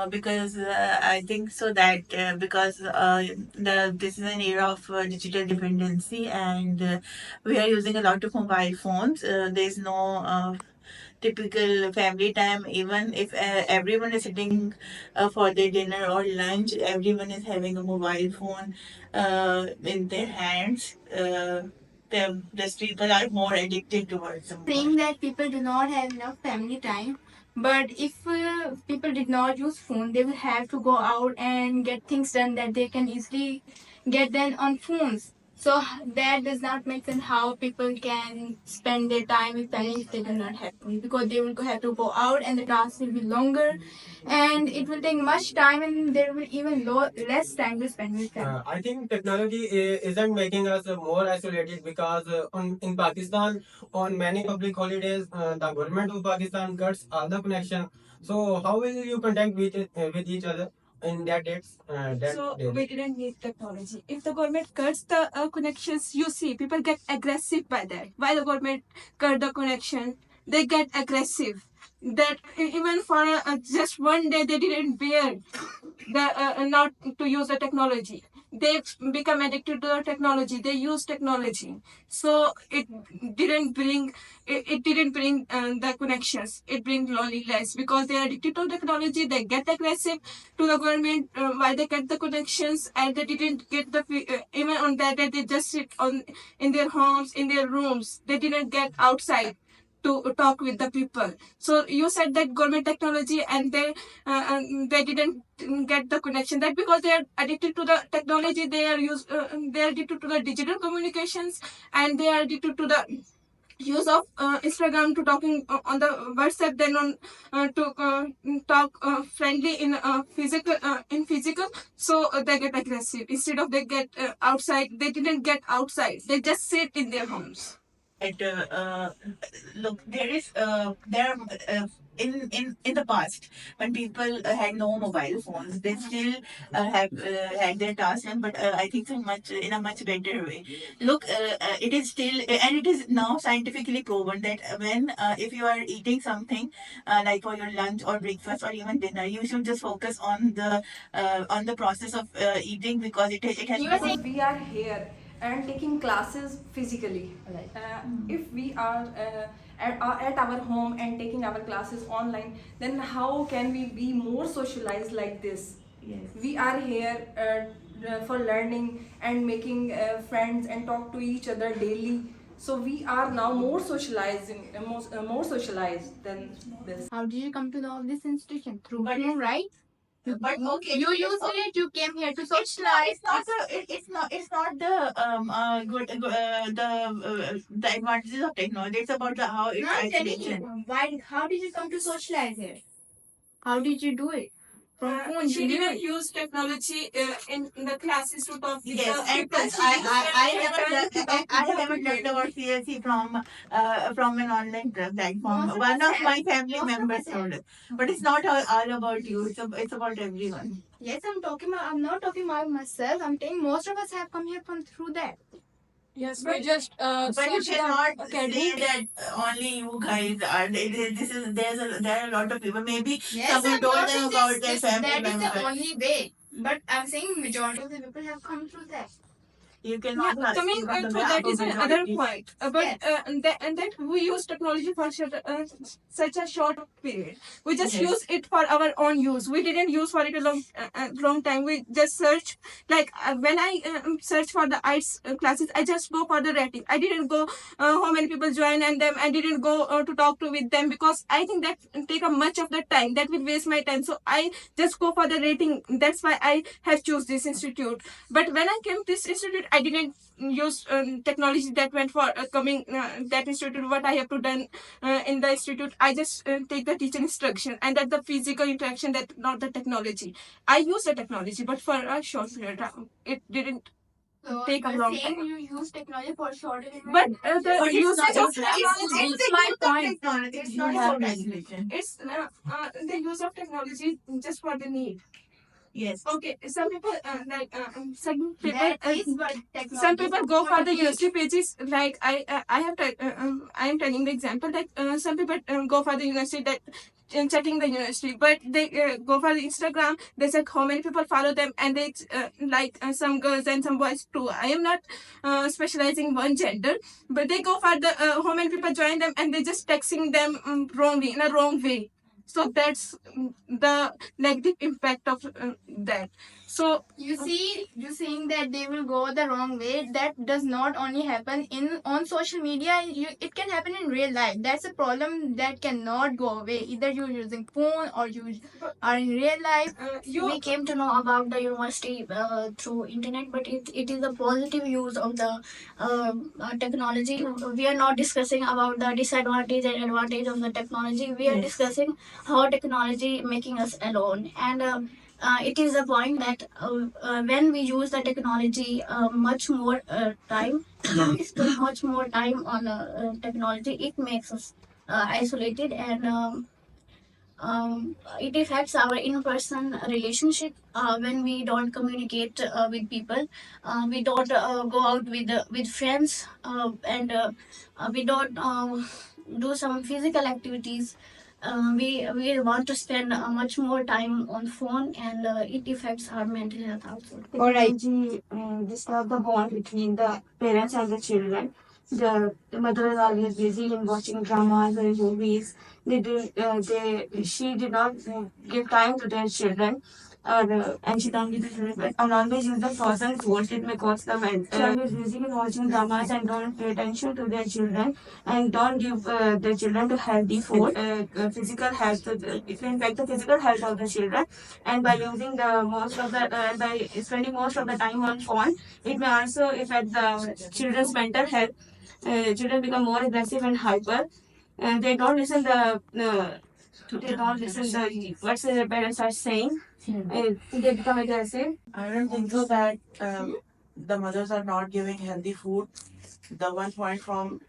Because I think so that because this is an era of digital dependency, and we are using a lot of mobile phones. There's no typical family time. Even if everyone is sitting for their dinner or lunch, everyone is having a mobile phone in their hands. These people are more addicted towards the mobile. Saying that people do not have enough family time, but if people did not use phone, they will have to go out and get things done that they can easily get done on phones. So that does not make sense how people can spend their time with family if they do not have phone, because they will have to go out and the task will be longer and it will take much time and there will even less time to spend with family. I think technology isn't making us more isolated because in Pakistan, on many public holidays, the government of Pakistan cuts all the connection. So how will you contact with each other in that dates? We didn't need technology. If the government cuts the connections, you see, people get aggressive by that. Why the government cut the connection? They get aggressive. That even for just one day, they didn't bear the not to use the technology. They become addicted to the technology. They use technology, so it didn't bring the connections. It brings loneliness because they are addicted to technology. They get aggressive to the government while they get the connections, and they didn't get the even on that day they just sit on in their homes, in their rooms. They didn't get outside to talk with the people. So you said that government technology and they didn't get the connection. That because they are addicted to the technology, they are addicted to the digital communications, and they are addicted to the use of Instagram to talking on the WhatsApp, then on to talk friendly in physical. So they get aggressive instead of they get outside. They didn't get outside. They just sit in their homes. It, look, there in the past, when people had no mobile phones, they still have had their tasks done, but I think so much in a much better way. Look, it is still, and it is now scientifically proven that when if you are eating something like for your lunch or breakfast or even dinner, you should just focus on the process of eating, because it has. Because we are here and taking classes physically. Right. If we are at our home and taking our classes online, then how can we be more socialized like this? Yes. We are here for learning and making friends and talk to each other daily. So we are now more socializing, more socialized than this. How did you come to know this institution? Through Zoom, right? But okay, you used it. You came here to socialize. It's not the. It's not. It's not the good the advantages of technology. It's about the how it's. No, I'm telling you. Why? How did you come to socialize here? How did you do it? From phone. She didn't use technology in the classes to talk with Yes, the and people. plus I haven't learned about CLC from an online platform. One of my family members told us, but it's not all about you. It's about everyone. Yes, I'm talking about. I'm not talking about myself. I'm saying most of us have come here from through that. Yes, we just But you search the cannot say academy. that only you guys are. This is there are a lot of people. Maybe Yes, someone I'm told not them saying about their family that is member. the only way. But I'm saying majority of the people have come through that. You Yeah, cannot coming speak on the to behalf that of is another majority. point. Yes. And that we use technology for such a short period. We just Yes. use it for our own use. We didn't use for it a long time. We just search, like when I search for the IELTS classes, I just go for the rating. I didn't go how many people join and them. I didn't go to talk to with them, because I think that take up much of the time. That will waste my time. So I just go for the rating. That's why I have choose this institute. But when I came to this institute, I didn't use technology that went for coming that institute. What I have to done in the institute, I just take the teacher instruction, and that the physical interaction, that not the technology. I use the technology, but for a short period. It didn't take a long time. You use technology for shorter. But the But usage of it's technology, it's my point. Technology. It's not about regulation. it's the use of technology just for the need. Yes. Okay, some people some people That is what technology. some people go for the is. university pages. Like I am telling the example that some people go for the university that checking the university, but they go for Instagram. They check how many people follow them, and they like some girls and some boys too. I am not specializing one gender, but they go for the how many people join them, and they just texting them wrongly in a wrong way. So that's the negative impact of that. So You see, you saying that they will go the wrong way. That does not only happen in on social media. It can happen in real life. That's a problem that cannot go away. Either you're using phone or you are in real life. We came to know about the university through internet, but it is a positive use of the technology. We are not discussing about the disadvantage and advantage of the technology. We are discussing how technology making us alone, and it is a point that when we use the technology much more time spend much more time on technology, it makes us isolated, and it affects our in-person relationship when we don't communicate with people. We don't go out with friends, and we don't do some physical activities. We want to spend much more time on phone, and it affects our mental health also. Technology disturb the bond between the parents and the children. The mother is always busy in watching dramas and movies. She did not give time to their children. And she don't give the children, but always use the frozen food. It may cause the mental. Child is busy in watching dramas and don't pay attention to their children, and don't give the children to healthy food. Physical health, it will impact the physical health of the children, and by using the most of the by spending most of the time on phone, it may also affect the children's mental health. Children become more aggressive and hyper, and they don't listen the what their parents are saying, and they become aggressive. I don't think so that the mothers are not giving healthy food. The one point from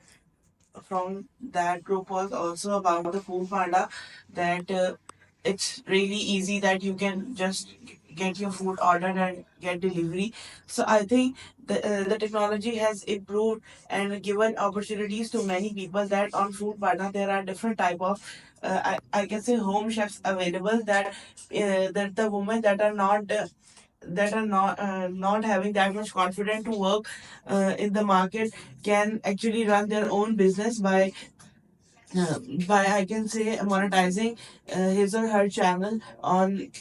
that group was also about the food panda, that it's really easy that you can just get your food ordered and get delivery. So I think the technology has improved and given opportunities to many people, that on food panda there are different type of I can say home chefs available, that the women that are not having that much confidence to work in the market can actually run their own business uh, by I can say monetizing his or her channel on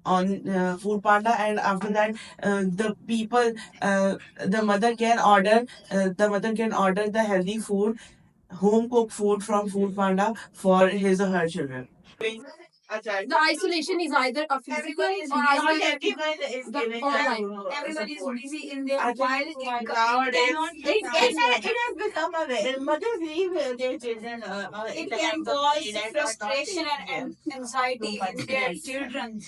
Food Panda, and after that the people the mother can order the healthy food, home cooked food from Food Panda for his or her children. The isolation is either a physical or Not isolation. everyone is The giving online. Everybody is support. busy in their I mobile. think nowadays It has become a way. Mothers leave their children. It in the can hands of cause parents or not frustration taking and care anxiety too much in their care. children.